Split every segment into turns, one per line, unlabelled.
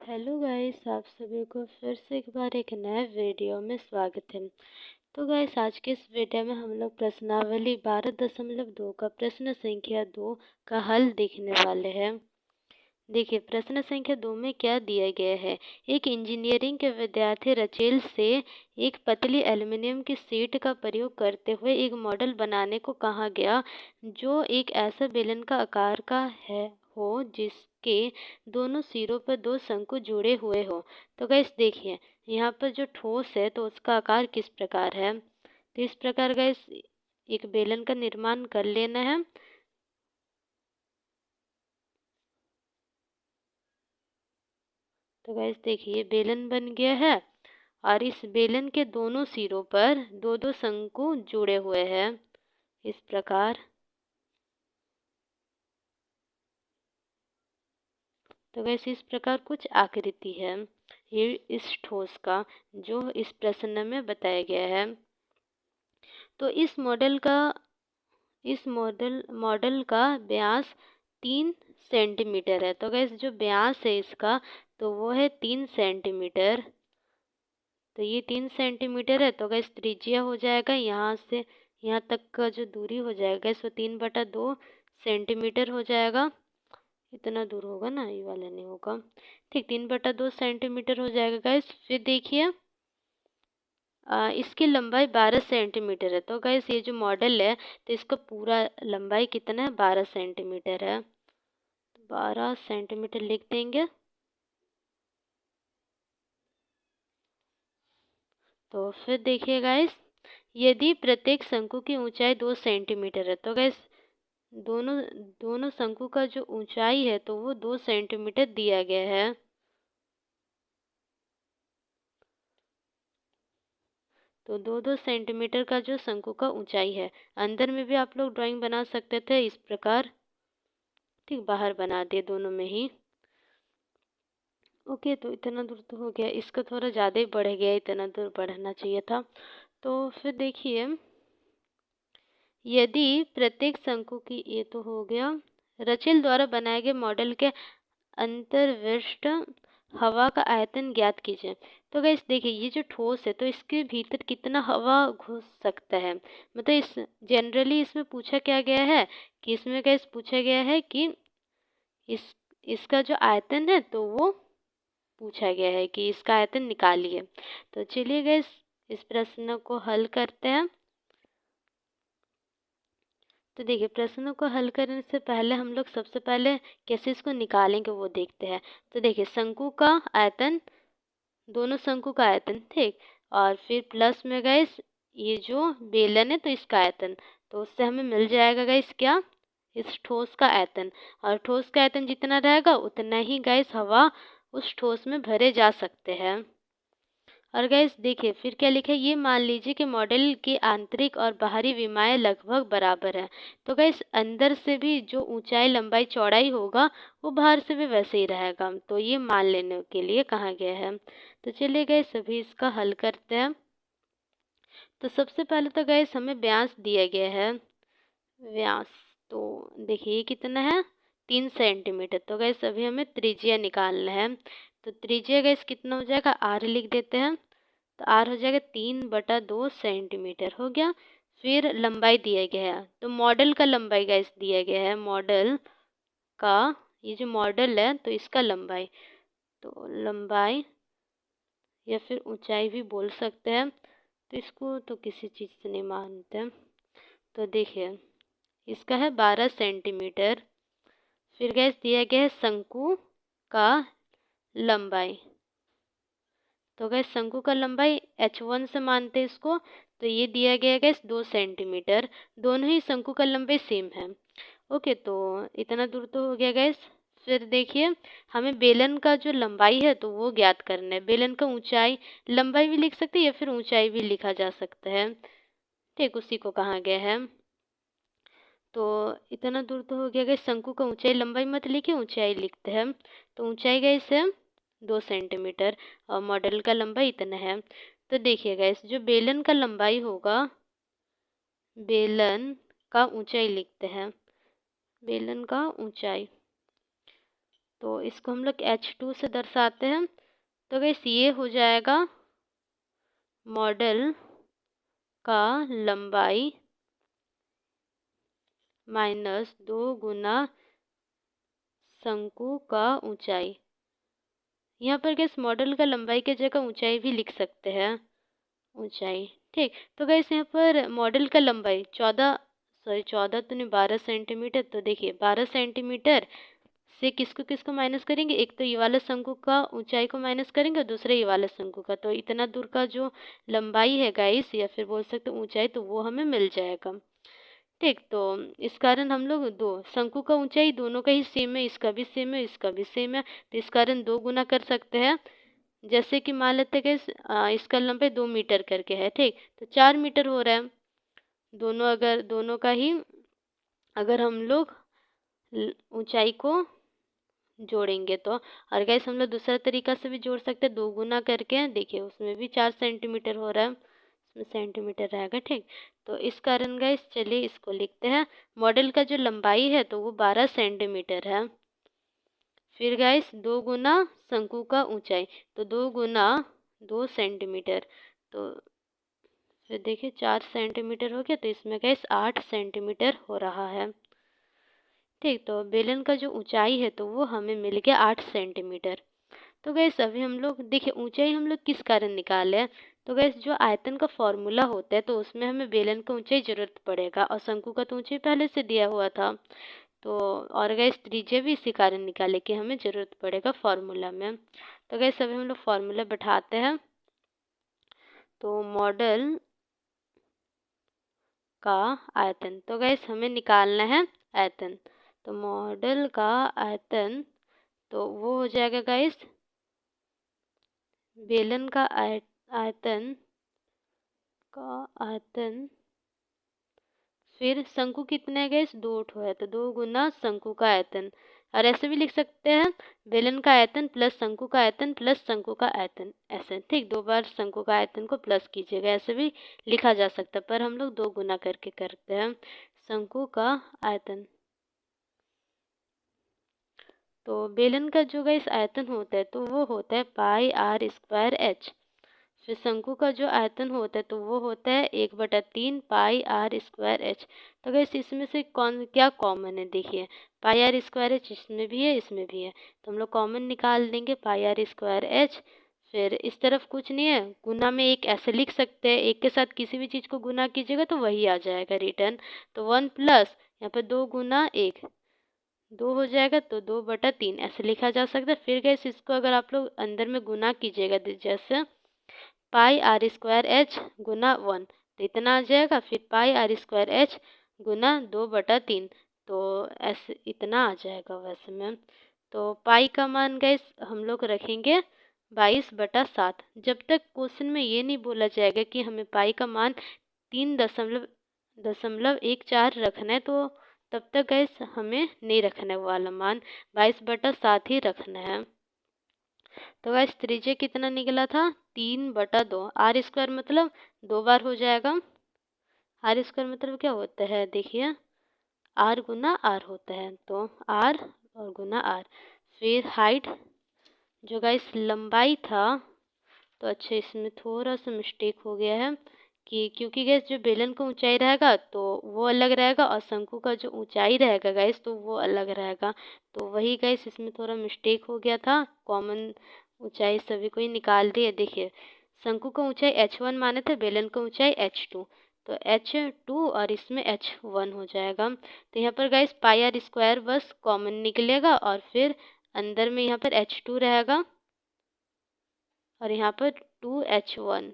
Hello guys, आप सभी को फिर से एक बार एक नए वीडियो में स्वागत है। तो गाइस, आज के इस वीडियो में हम लोग प्रश्नावली 12.2 का प्रश्न संख्या 2 का हल देखने वाले हैं। देखिए, प्रश्न संख्या 2 में क्या दिया गया है। एक इंजीनियरिंग के विद्यार्थी रचेल से एक पतली एल्युमिनियम की शीट का प्रयोग करते हुए एक मॉडल बनाने को कहा गया जो एक ऐसा बेलन का आकार का हो जिसके दोनों सिरों पर दो शंकु जुड़े हुए हो। तो गाइस देखिए, यहाँ पर जो ठोस है तो उसका आकार किस प्रकार है। तो इस प्रकार गाइस एक बेलन का निर्माण कर लेना है। तो गाइस देखिए, बेलन बन गया है और इस बेलन के दोनों सिरों पर दो दो शंकु जुड़े हुए हैं इस प्रकार। तो गाइस इस प्रकार कुछ आकृति है ये इस ठोस का जो इस प्रश्न में बताया गया है। तो इस मॉडल का व्यास 3 सेंटीमीटर है। तो गाइस जो व्यास है इसका तो वो है 3 सेंटीमीटर। तो ये 3 सेंटीमीटर है। तो गाइस त्रिज्या हो जाएगा यहाँ से यहाँ तक का जो दूरी हो जाएगा इसको 3/2 सेंटीमीटर हो जाएगा। इतना दूर होगा ना, ये वाला नहीं होगा। ठीक, 3/2 सेंटीमीटर हो जाएगा गाइस। फिर देखिए इसकी लंबाई 12 सेंटीमीटर है। तो गाइस ये जो मॉडल है तो इसका पूरा लंबाई कितना है, 12 सेंटीमीटर है। 12 सेंटीमीटर लिख देंगे। तो फिर देखिए गाइस, यदि प्रत्येक शंकु की ऊंचाई 2 सेंटीमीटर है तो गाइस दोनों दोनों शंकु का जो ऊंचाई है तो वो 2 सेंटीमीटर दिया गया है। तो 2-2 सेंटीमीटर का जो शंकु का ऊंचाई है। अंदर में भी आप लोग ड्राइंग बना सकते थे इस प्रकार। ठीक, बाहर बना दिए दोनों में ही। ओके, तो इतना दूर तो हो गया। इसका थोड़ा ज़्यादा ही बढ़ गया, इतना दूर बढ़ना चाहिए था। तो फिर देखिए, यदि प्रत्येक शंकु की, ये तो हो गया, रचेल द्वारा बनाए गए मॉडल के अंतर्विष्ट हवा का आयतन ज्ञात कीजिए। तो गाइस देखिए, ये जो ठोस है तो इसके भीतर कितना हवा घुस सकता है। मतलब इस जनरली इसमें पूछा क्या गया है कि इसमें गाइस पूछा गया है कि इस इसका जो आयतन है तो वो पूछा गया है कि इसका आयतन निकालिए। तो चलिए गाइस इस प्रश्न को हल करते हैं। तो देखिए, प्रश्नों को हल करने से पहले हम लोग सबसे पहले कैसे इसको निकालेंगे वो देखते हैं। तो देखिए, शंकु का आयतन, दोनों शंकु का आयतन, ठीक, और फिर प्लस में गाइस ये जो बेलन है तो इसका आयतन, तो उससे हमें मिल जाएगा गाइस क्या, इस ठोस का आयतन। और ठोस का आयतन जितना रहेगा उतना ही गाइस हवा उस ठोस में भरे जा सकते हैं। और गाइस देखिए फिर क्या लिखा है, ये मान लीजिए कि मॉडल की आंतरिक और बाहरी विमाएं लगभग बराबर है। तो गाइस अंदर से भी जो ऊंचाई लंबाई चौड़ाई होगा वो बाहर से भी वैसे ही रहेगा। तो ये मान लेने के लिए कहा गया है। तो चलिए गाइस अभी इसका हल करते हैं। तो सबसे पहले तो गाइस हमें व्यास दिया गया है। व्यास तो देखिए कितना है, 3 सेंटीमीटर। तो गाइस अभी हमें त्रिज्या निकालना है। तो त्रिज्या गाइस कितना हो जाएगा, आर लिख देते हैं। तो आर हो जाएगा 3/2 सेंटीमीटर हो गया। फिर लंबाई दिया गया है तो मॉडल का लंबाई गाइस दिया गया है। मॉडल का, ये जो मॉडल है तो इसका लंबाई, तो लंबाई या फिर ऊंचाई भी बोल सकते हैं। तो इसको तो किसी चीज़ से नहीं मानते। तो देखिए इसका है 12 सेंटीमीटर। फिर गैस दिया गया है शंकु का लंबाई। तो गैस शंकु का लंबाई h1 से मानते हैं इसको। तो ये दिया गया गैस 2 सेंटीमीटर। दोनों ही शंकु का लंबाई सेम है। ओके, तो इतना दूर तो हो गया गैस। फिर देखिए हमें बेलन का जो लंबाई है तो वो ज्ञात करना है। बेलन का ऊंचाई, लंबाई भी लिख सकते हैं या फिर ऊंचाई भी लिखा जा सकता है। ठीक, उसी को कहा गया है। तो इतना दूर तो हो गया गैस। शंकु का ऊंचाई, लंबाई मत लिखिए, ऊंचाई लिखते हैं। तो ऊंचाई गैस है 2 सेंटीमीटर और मॉडल का लंबाई इतना है। तो देखिए गैस जो बेलन का लंबाई होगा, बेलन का ऊंचाई लिखते हैं। बेलन का ऊंचाई, तो इसको हम लोग H2 से दर्शाते हैं। तो गाइस ये हो जाएगा मॉडल का लंबाई माइनस 2 गुना शंकु का ऊंचाई। यहाँ पर गैस मॉडल का लंबाई की जगह ऊंचाई भी लिख सकते हैं, ऊंचाई। ठीक, तो गैस यहाँ पर मॉडल का लंबाई 14 तो नहीं 12 सेंटीमीटर। तो देखिए 12 सेंटीमीटर से किसको किसको माइनस करेंगे, एक तो ये वाला शंकु का ऊंचाई को माइनस करेंगे और दूसरा ये वाला शंकु का। तो इतना दूर का जो लंबाई है गाइस, या फिर बोल सकते ऊंचाई, तो वो हमें मिल जाएगा। ठीक, तो इस कारण हम लोग दो शंकु का ऊंचाई दोनों का ही सेम है, इसका भी सेम है, इसका भी सेम है, तो इस कारण 2 गुना कर सकते हैं। जैसे कि मान लेते हैं कि इसका लंबाई 2 मीटर करके है। ठीक, तो 4 मीटर हो रहा है। दोनों का ही अगर हम लोग ऊंचाई को जोड़ेंगे तो। और गैस हम लोग दूसरा तरीका से भी जोड़ सकते हैं, 2 गुना करके। देखिए उसमें भी 4 सेंटीमीटर हो रहा है, उसमें सेंटीमीटर रहेगा। ठीक, तो इस कारण गैस चलिए इसको लिखते हैं। मॉडल का जो लंबाई है तो वो 12 सेंटीमीटर है। फिर गैस 2 गुना शंकु का ऊंचाई, तो 2 गुना 2 सेंटीमीटर। तो फिर देखिए 4 सेंटीमीटर हो गया, तो इसमें गैस 8 सेंटीमीटर हो रहा है। ठीक, तो बेलन का जो ऊंचाई है तो वो हमें मिल गया 8 सेंटीमीटर। तो गैस अभी हम लोग देखिए ऊंचाई हम लोग किस कारण निकाले हैं। तो गैस जो आयतन का फॉर्मूला होता है तो उसमें हमें बेलन का ऊंचाई जरूरत पड़ेगा, और शंकु का तो ऊंचाई पहले से दिया हुआ था। तो और गैस त्रिज्या भी इसी कारण निकाले कि हमें जरूरत पड़ेगा फॉर्मूला में। तो गैस अभी हम लोग फॉर्मूला बैठाते हैं। तो मॉडल का आयतन, तो गैस हमें निकालना है आयतन। तो मॉडल का आयतन तो वो हो जाएगा गैस बेलन का आयतन फिर शंकु कितने है गैस, 2 ठो है, तो 2 गुना शंकु का आयतन। और ऐसे भी लिख सकते हैं बेलन का आयतन प्लस शंकु का आयतन प्लस शंकु का आयतन, ऐसे। ठीक, 2 बार शंकु का आयतन को प्लस कीजिएगा, ऐसे भी लिखा जा सकता है, पर हम लोग 2 गुना करके करते हैं। शंकु का आयतन, तो बेलन का जो गैस आयतन होता है तो वो होता है पाई आर स्क्वायर एच। फिर शंकु का जो आयतन होता है तो वो होता है 1/3 पाई आर स्क्वायर एच। तो गैस इसमें से कौन क्या कॉमन है, देखिए पाई आर स्क्वायर एच इसमें भी है इसमें भी है, तो हम लोग कॉमन निकाल देंगे पाई आर स्क्वायर एच। फिर इस तरफ कुछ नहीं है, गुना में एक ऐसे लिख सकते हैं, एक के साथ किसी भी चीज़ को गुना कीजिएगा तो वही आ जाएगा रिटर्न। तो 1 प्लस यहाँ पर 2 गुना 1 2 हो जाएगा, तो 2/3 ऐसे लिखा जा सकता है। फिर गैस इसको अगर आप लोग अंदर में गुना कीजिएगा जैसे पाई आर स्क्वायर एच गुना 1, तो इतना आ जाएगा। फिर पाई आर स्क्वायर एच गुना 2/3, तो ऐसे इतना आ जाएगा वैसे में। तो पाई का मान गैस हम लोग रखेंगे 22/7। जब तक क्वेश्चन में ये नहीं बोला जाएगा कि हमें पाई का मान 3.14 रखना है, तो तब तक गैस हमें नहीं रखना है वो वाला मान, 22/7 ही रखना है। तो गैस त्रिज्या कितना निकला था, 3/2। आर स्क्वायर मतलब 2 बार हो जाएगा। आर स्क्वायर मतलब क्या होता है, देखिए आर गुना आर होता है, तो आर और गुना आर। फिर हाइट जो गैस लंबाई था, तो अच्छा इसमें थोड़ा सा मिस्टेक हो गया है कि क्योंकि गैस जो बेलन का ऊंचाई रहेगा तो वो अलग रहेगा, और शंकु का जो ऊंचाई रहेगा गैस तो वो अलग रहेगा। तो वही गैस इसमें थोड़ा मिस्टेक हो गया था, कॉमन ऊंचाई सभी को ही निकाल दिए। देखिए शंकु का ऊंचाई h1 माने थे, बेलन का ऊंचाई h2, तो h2 और इसमें h1 हो जाएगा। तो यहाँ पर गैस पाई आर स्क्वायर बस कॉमन निकलेगा, और फिर अंदर में यहाँ पर h2 रहेगा, और यहाँ पर 2h1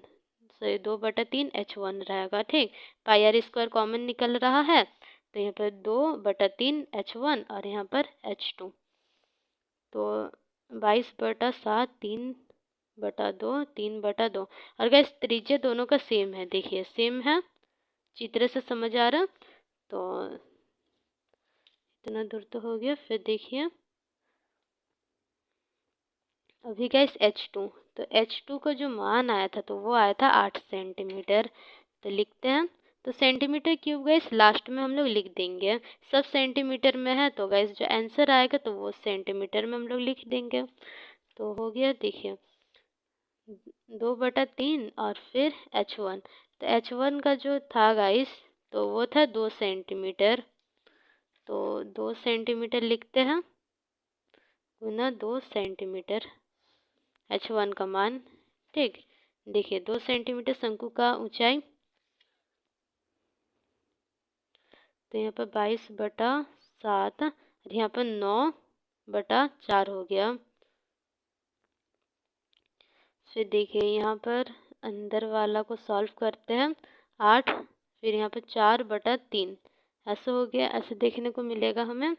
सॉरी 2/3 h1 रहेगा। ठीक, पाई आर स्क्वायर कॉमन निकल रहा है, तो यहाँ पर 2/3 h1 और यहाँ पर h2, तो 22/7 3/2 3/2। और गैस त्रिज्या दोनों का सेम है, देखिए सेम है, चित्र से समझ आ रहा। तो इतना दूर तो हो गया। फिर देखिए अभी गैस h2, तो h2 का जो मान आया था तो वो आया था 8 सेंटीमीटर। तो लिखते हैं तो सेंटीमीटर क्यूब गाइस लास्ट में हम लोग लिख देंगे। सब सेंटीमीटर में है तो गाइस जो आंसर आएगा तो वो सेंटीमीटर में हम लोग लिख देंगे। तो हो गया, देखिए 2/3 और फिर h1। तो h1 का जो था गाइस तो वो था 2 सेंटीमीटर। तो 2 सेंटीमीटर लिखते हैं, गुना 2 सेंटीमीटर h1 का मान। ठीक, देखिए 2 सेंटीमीटर शंकु का ऊंचाई, तो यहाँ पर 22/7 और यहाँ पर 9/4 हो गया। फिर देखिए यहाँ पर अंदर वाला को सॉल्व करते हैं, 8, फिर यहाँ पर 4/3 ऐसा हो गया, ऐसे देखने को मिलेगा हमें।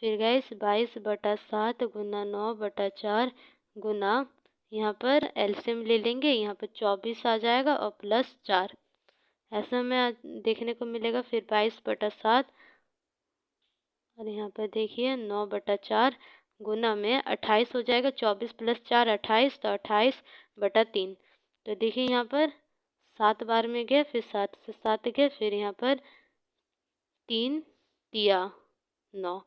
फिर गाइस 22/7 गुना 9/4 गुना, यहाँ पर एलसीएम ले लेंगे, यहाँ पर 24 आ जाएगा और प्लस 4, ऐसा हमें देखने को मिलेगा। फिर 22/7 और यहाँ पर देखिए 9/4 गुना में 28 हो जाएगा, 24 + 4 28, तो 28/3। तो देखिए यहाँ पर 7 बार में गए, फिर 7 से 7 गए, फिर यहाँ पर 3 तिया 9।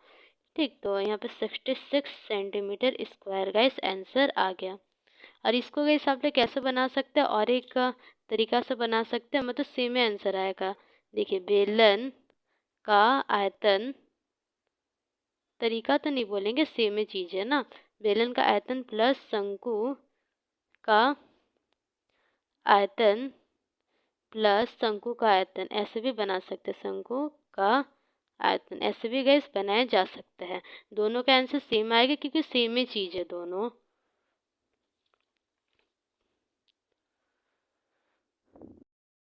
ठीक, तो यहाँ पे 66 सेंटीमीटर स्क्वायर गाइस आंसर आ गया। और इसको गाइस आप लोग कैसे बना सकते हैं, और एक तरीका से बना सकते हैं, मतलब सेम ही आंसर आएगा। देखिए बेलन का आयतन, तरीका तो नहीं बोलेंगे, सेम ही चीज़ है ना। बेलन का आयतन प्लस शंकु का आयतन प्लस शंकु का आयतन, ऐसे भी बना सकते हैं। शंकु का आयतन ऐसे भी गाइस बनाया जा सकता है। दोनों का आंसर सेम आएगा क्योंकि सेम ही चीज़ है दोनों।